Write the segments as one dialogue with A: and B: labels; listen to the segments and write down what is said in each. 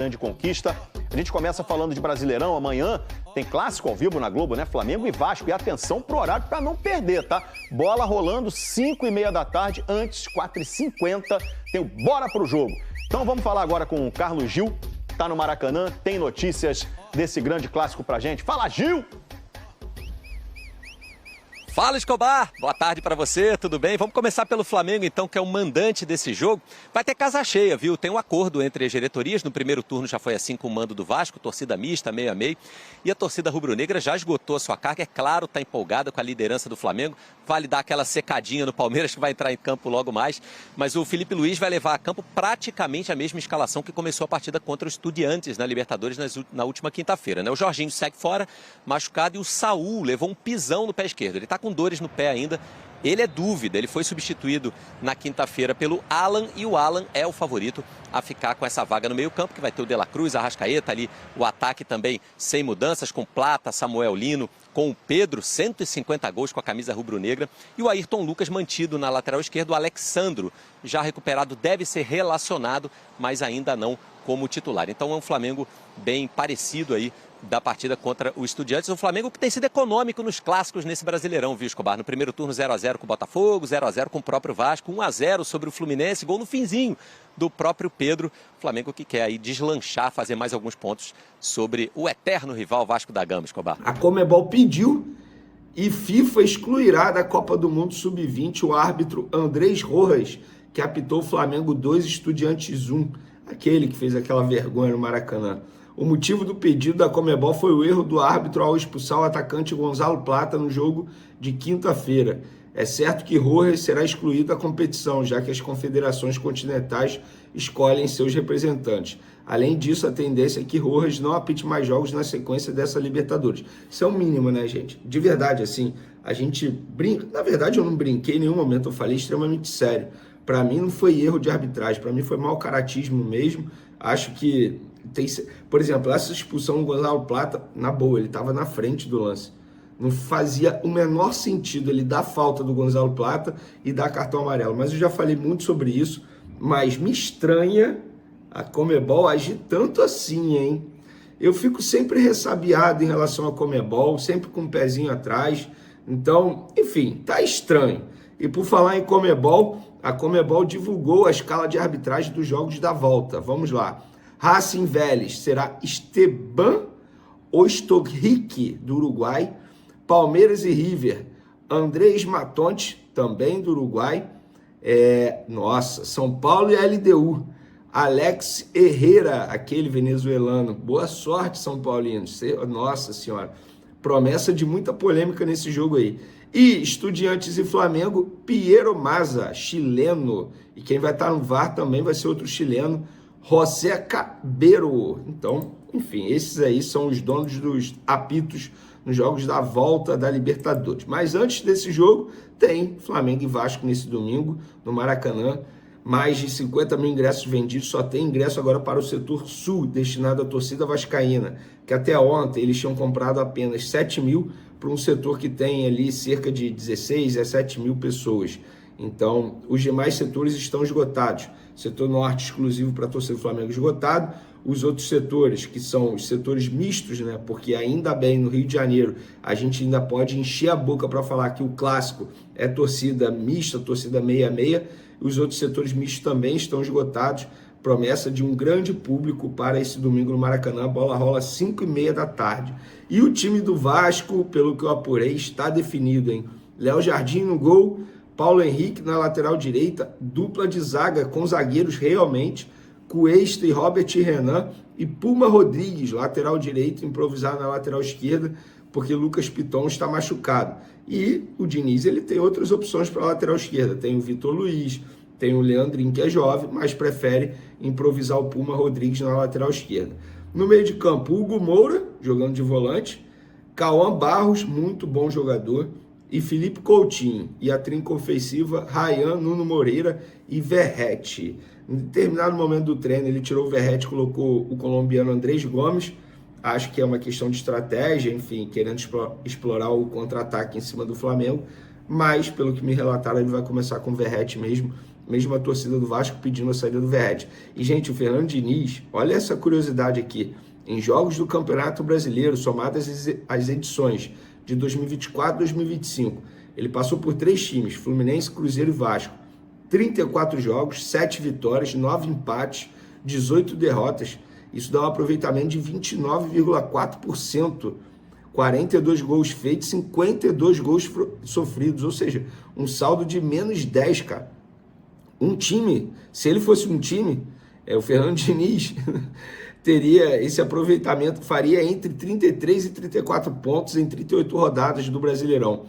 A: grande conquista. A gente começa falando de Brasileirão. Amanhã tem clássico ao vivo na Globo, né? Flamengo e Vasco. E atenção pro horário para não perder, tá? Bola rolando 5h30 da tarde, antes 4h50. Tem o Bora pro Jogo. Então vamos falar agora com o Carlos Gil, tá no Maracanã, tem notícias desse grande clássico pra gente. Fala, Gil!
B: Fala, Escobar! Boa tarde pra você, tudo bem? Vamos começar pelo Flamengo, então, que é o mandante desse jogo. Vai ter casa cheia, viu? Tem um acordo entre as diretorias. No primeiro turno já foi assim com o mando do Vasco, torcida mista, meio a meio. E a torcida rubro-negra já esgotou a sua carga. É claro, tá empolgada com a liderança do Flamengo. Vale dar aquela secadinha no Palmeiras, que vai entrar em campo logo mais. Mas o Felipe Luiz vai levar a campo praticamente a mesma escalação que começou a partida contra os Estudiantes na Libertadores na última quinta-feira, né? O Jorginho segue fora, machucado, e o Saul levou um pisão no pé esquerdo. Ele tá com dores no pé ainda, ele é dúvida, ele foi substituído na quinta-feira pelo Alan, e o Alan é o favorito a ficar com essa vaga no meio-campo, que vai ter o De La Cruz, a Arrascaeta ali, o ataque também sem mudanças, com Plata, Samuel Lino, com o Pedro, 150 gols com a camisa rubro-negra, e o Ayrton Lucas mantido na lateral esquerda. O Alexandro, já recuperado, deve ser relacionado, mas ainda não como titular. Então é um Flamengo bem parecido aí da partida contra o Estudiantes. Um Flamengo que tem sido econômico nos clássicos nesse Brasileirão, viu, Escobar? No primeiro turno 0x0 com o Botafogo, 0x0 com o próprio Vasco, 1x0 sobre o Fluminense, gol no finzinho do próprio Pedro. Flamengo que quer aí deslanchar, fazer mais alguns pontos sobre o eterno rival Vasco da Gama, Escobar.
C: A Conmebol pediu e FIFA excluirá da Copa do Mundo Sub-20 o árbitro Andrés Rojas, que apitou o Flamengo 2, Estudiantes 1, aquele que fez aquela vergonha no Maracanã. O motivo do pedido da Conmebol foi o erro do árbitro ao expulsar o atacante Gonzalo Plata no jogo de quinta-feira. É certo que Rojas será excluído da competição, já que as confederações continentais escolhem seus representantes. Além disso, a tendência é que Rojas não apite mais jogos na sequência dessa Libertadores. Isso é o mínimo, né, gente? De verdade, assim, a gente brinca. Na verdade, eu não brinquei em nenhum momento, eu falei extremamente sério. Para mim, não foi erro de arbitragem, para mim foi mau caratismo mesmo. Acho que tem, por exemplo, essa expulsão do Gonzalo Plata, na boa, ele estava na frente do lance. Não fazia o menor sentido ele dar falta do Gonzalo Plata e dar cartão amarelo. Mas eu já falei muito sobre isso, mas me estranha a Conmebol agir tanto assim, hein? Eu fico sempre ressabiado em relação à Conmebol, sempre com um pezinho atrás. Então, enfim, tá estranho. E por falar em Conmebol, a Conmebol divulgou a escala de arbitragem dos jogos da volta. Vamos lá. Racing Vélez será Esteban Ostorrique, do Uruguai. Palmeiras e River, Andrés Matonte, também do Uruguai. São Paulo e LDU, Alex Herrera, aquele venezuelano. Boa sorte, São Paulinos. Nossa Senhora. Promessa de muita polêmica nesse jogo aí. E Estudiantes e Flamengo, Piero Maza, chileno. E quem vai estar no VAR também vai ser outro chileno, José Cabero. Então, enfim, esses aí são os donos dos apitos nos jogos da volta da Libertadores. Mas antes desse jogo, tem Flamengo e Vasco nesse domingo, no Maracanã. Mais de 50 mil ingressos vendidos, só tem ingresso agora para o setor sul, destinado à torcida vascaína, que até ontem eles tinham comprado apenas 7 mil para um setor que tem ali cerca de 16 a 7 mil pessoas. Então, os demais setores estão esgotados. Setor norte exclusivo para a torcida do Flamengo esgotado. Os outros setores, que são os setores mistos, né? Porque ainda bem, no Rio de Janeiro, a gente ainda pode encher a boca para falar que o clássico é torcida mista, torcida meia-meia. Os outros setores mistos também estão esgotados. Promessa de um grande público para esse domingo no Maracanã. A bola rola 5h30 da tarde. E o time do Vasco, pelo que eu apurei, está definido, hein? Léo Jardim no gol, Paulo Henrique na lateral direita, dupla de zaga com zagueiros realmente, Cuesta e Robert Renan, e Puma Rodrigues, lateral direito, improvisado na lateral esquerda, porque Lucas Piton está machucado. E o Diniz, ele tem outras opções para a lateral esquerda. Tem o Vitor Luiz, tem o Leandrinho, que é jovem, mas prefere improvisar o Puma Rodrigues na lateral esquerda. No meio de campo, Hugo Moura, jogando de volante, Cauã Barros, muito bom jogador, e Felipe Coutinho. E a trinca ofensiva, Ryan, Nuno Moreira e Verratti. Em determinado momento do treino, ele tirou o Verratti e colocou o colombiano Andrés Gomes. Acho que é uma questão de estratégia, enfim, querendo explorar o contra-ataque em cima do Flamengo. Mas, pelo que me relataram, ele vai começar com o Verratti mesmo. mesmo a torcida do Vasco pedindo a saída do Verratti. E, gente, o Fernando Diniz, olha essa curiosidade aqui, em jogos do Campeonato Brasileiro, somadas as edições de 2024 e 2025, ele passou por 3 times, Fluminense, Cruzeiro e Vasco, 34 jogos, 7 vitórias, 9 empates, 18 derrotas, isso dá um aproveitamento de 29,4%, 42 gols feitos, 52 gols sofridos, ou seja, um saldo de menos 10, cara. Um time, se ele fosse um time, o Fernando Diniz teria esse aproveitamento, faria entre 33 e 34 pontos em 38 rodadas do Brasileirão.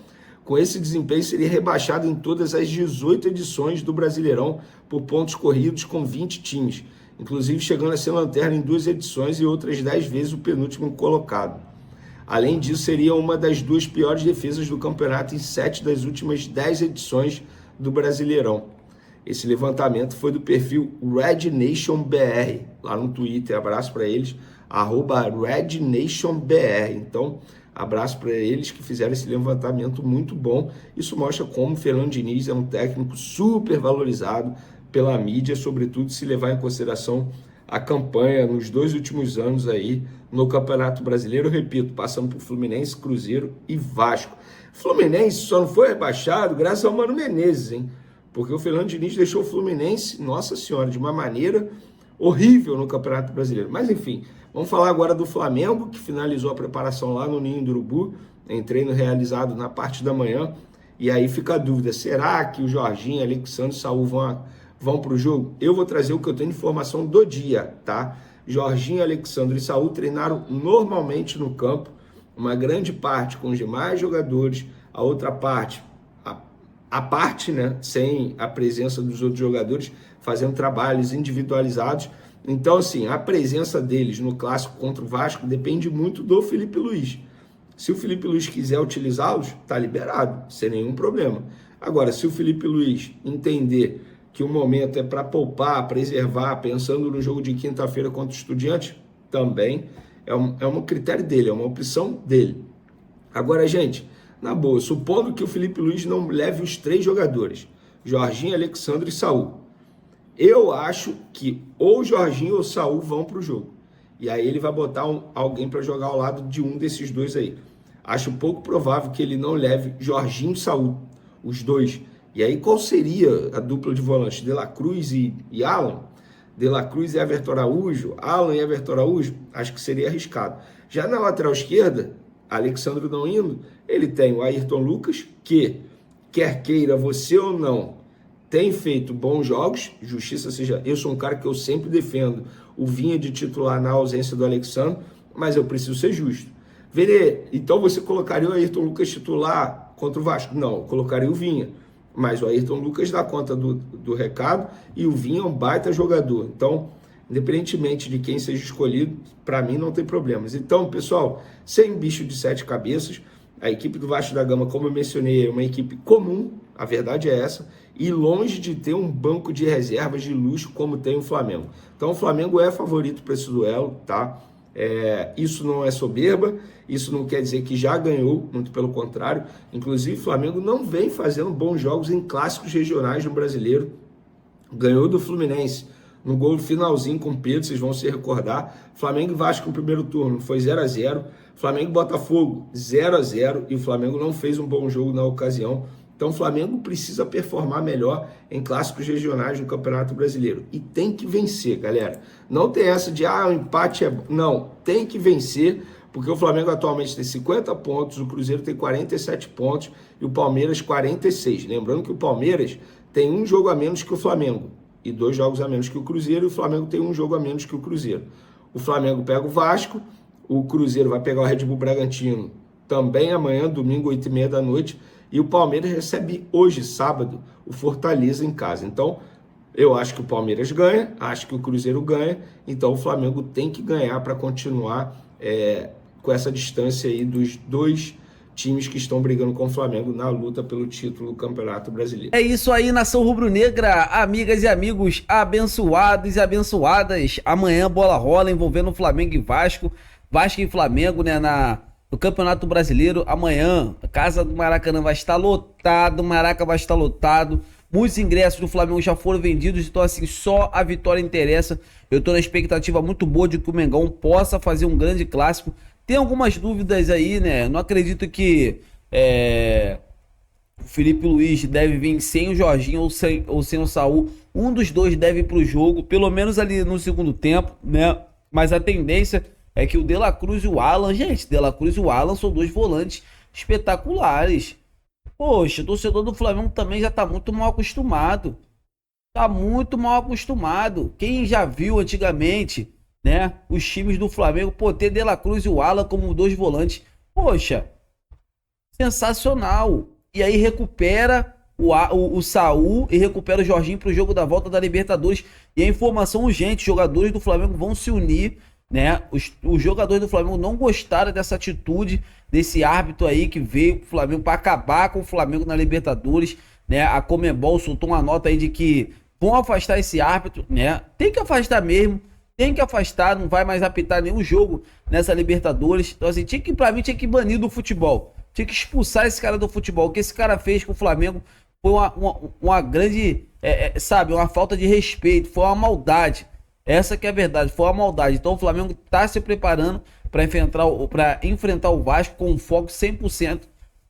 C: Com esse desempenho, seria rebaixado em todas as 18 edições do Brasileirão por pontos corridos com 20 times, inclusive chegando a ser lanterna em 2 edições e outras 10 vezes o penúltimo colocado. Além disso, seria uma das 2 piores defesas do campeonato em 7 das últimas 10 edições do Brasileirão. Esse levantamento foi do perfil Red Nation BR, lá no Twitter, abraço para eles, @RedNationBR. Então, abraço para eles que fizeram esse levantamento muito bom. Isso mostra como o Fernando Diniz é um técnico super valorizado pela mídia, sobretudo se levar em consideração a campanha nos 2 últimos anos aí no Campeonato Brasileiro, eu repito, passando por Fluminense, Cruzeiro e Vasco. Fluminense só não foi rebaixado graças ao Mano Menezes, hein? Porque o Fernando Diniz deixou o Fluminense, nossa senhora, de uma maneira horrível no Campeonato Brasileiro. Mas enfim, vamos falar agora do Flamengo, que finalizou a preparação lá no Ninho do Urubu, em treino realizado na parte da manhã. E aí fica a dúvida, será que o Jorginho, Alexandre e Saúl vão para o jogo? Eu vou trazer o que eu tenho de informação do dia, tá? Jorginho, Alexandre e Saúl treinaram normalmente no campo, uma grande parte com os demais jogadores, a outra parte, a parte, né, sem a presença dos outros jogadores, fazendo trabalhos individualizados. Então, assim, a presença deles no clássico contra o Vasco depende muito do Felipe Luiz. Se o Felipe Luiz quiser utilizá-los, tá liberado, sem nenhum problema. Agora, se o Felipe Luiz entender que o momento é para poupar, preservar, pensando no jogo de quinta-feira contra o Estudiantes, também é um critério dele, é uma opção dele. Agora, gente, na boa, supondo que o Felipe Luiz não leve os 3 jogadores, Jorginho, Alexandre e Saúl, eu acho que ou Jorginho ou Saúl vão para o jogo. E aí ele vai botar alguém para jogar ao lado de um desses 2 aí. Acho pouco provável que ele não leve Jorginho e Saúl, os 2. E aí qual seria a dupla de volantes? De La Cruz e Alan? De La Cruz e Everton Araújo? Alan e Everton Araújo? Acho que seria arriscado. Já na lateral esquerda, Alexandre não indo, ele tem o Ayrton Lucas, que, quer queira você ou não, tem feito bons jogos, justiça seja, eu sou um cara que eu sempre defendo o Vinha de titular na ausência do Alexandre, mas eu preciso ser justo. Verê, então você colocaria o Ayrton Lucas titular contra o Vasco? Não, eu colocaria o Vinha, mas o Ayrton Lucas dá conta do recado e o Vinha é um baita jogador, então, independentemente de quem seja escolhido, para mim não tem problemas. Então, pessoal, sem bicho de 7 cabeças, a equipe do Vasco da Gama, como eu mencionei, é uma equipe comum, a verdade é essa, e longe de ter um banco de reservas de luxo como tem o Flamengo. Então o Flamengo é favorito para esse duelo, tá? Isso não é soberba, isso não quer dizer que já ganhou, muito pelo contrário. Inclusive o Flamengo não vem fazendo bons jogos em clássicos regionais no Brasileiro. Ganhou do Fluminense no gol finalzinho com o Pedro, vocês vão se recordar. Flamengo e Vasco no primeiro turno foi 0-0. Flamengo e Botafogo 0-0 e o Flamengo não fez um bom jogo na ocasião. Então o Flamengo precisa performar melhor em clássicos regionais no Campeonato Brasileiro. E tem que vencer, galera. Não tem essa de, o empate é... Não, tem que vencer, porque o Flamengo atualmente tem 50 pontos, o Cruzeiro tem 47 pontos e o Palmeiras 46. Lembrando que o Palmeiras tem um jogo a menos que o Flamengo e 2 jogos a menos que o Cruzeiro, e o Flamengo tem um jogo a menos que o Cruzeiro. O Flamengo pega o Vasco, o Cruzeiro vai pegar o Red Bull Bragantino também amanhã, domingo, 8h30 da noite, e o Palmeiras recebe hoje, sábado, o Fortaleza em casa. Então, eu acho que o Palmeiras ganha, acho que o Cruzeiro ganha, então o Flamengo tem que ganhar para continuar com essa distância aí dos 2 times que estão brigando com o Flamengo na luta pelo título do Campeonato Brasileiro.
D: É isso aí, nação rubro-negra, amigas e amigos abençoados e abençoadas. Amanhã bola rola envolvendo Flamengo e Vasco. Vasco e Flamengo, né, no Campeonato Brasileiro. Amanhã, a casa do Maracanã vai estar lotado, o Maraca vai estar lotado. Muitos ingressos do Flamengo já foram vendidos, então assim, só a vitória interessa. Eu tô na expectativa muito boa de que o Mengão possa fazer um grande clássico. Tem algumas dúvidas aí, né? Não acredito que o Felipe Luiz deve vir sem o Jorginho ou sem o Saul. Um dos dois deve ir pro jogo, pelo menos ali no segundo tempo, né? Mas a tendência é que o De La Cruz e o Alan, gente, De La Cruz e o Alan são dois volantes espetaculares. Poxa, o torcedor do Flamengo também já tá muito mal acostumado. Tá muito mal acostumado. Quem já viu antigamente, né, os times do Flamengo, pô, ter De La Cruz e o Alan como dois volantes. Poxa, sensacional. E aí recupera o Saul e recupera o Jorginho pro jogo da volta da Libertadores. E a informação urgente, jogadores do Flamengo vão se unir, né? Os jogadores do Flamengo não gostaram dessa atitude desse árbitro aí que veio pro Flamengo para acabar com o Flamengo na Libertadores, né? A Conmebol soltou uma nota aí de que vão afastar esse árbitro, né? Tem que afastar mesmo, tem que afastar, não vai mais apitar nenhum jogo nessa Libertadores. Então assim, pra mim tinha que banir do futebol, tinha que expulsar esse cara do futebol. O que esse cara fez com o Flamengo foi uma grande, sabe, uma falta de respeito, foi uma maldade. Essa que é a verdade, foi uma maldade. Então o Flamengo está se preparando para enfrentar o Vasco com foco 100%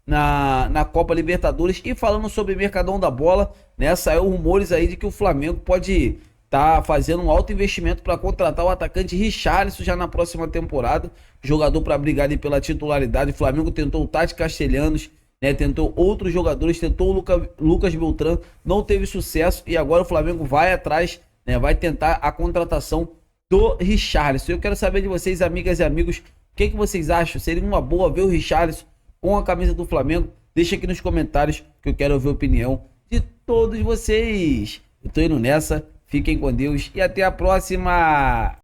D: na Copa Libertadores. E falando sobre Mercadão da Bola, né, saiu rumores aí de que o Flamengo pode estar fazendo um alto investimento para contratar o atacante Richarlison já na próxima temporada, jogador para brigar ali pela titularidade. O Flamengo tentou o Tati Castelhanos, né, tentou outros jogadores, tentou o Lucas Beltrán, não teve sucesso e agora o Flamengo vai atrás, né, vai tentar a contratação do Richarlison. Eu quero saber de vocês, amigas e amigos, o que vocês acham? Seria uma boa ver o Richarlison com a camisa do Flamengo? Deixa aqui nos comentários que eu quero ouvir a opinião de todos vocês. Eu tô indo nessa, fiquem com Deus e até a próxima!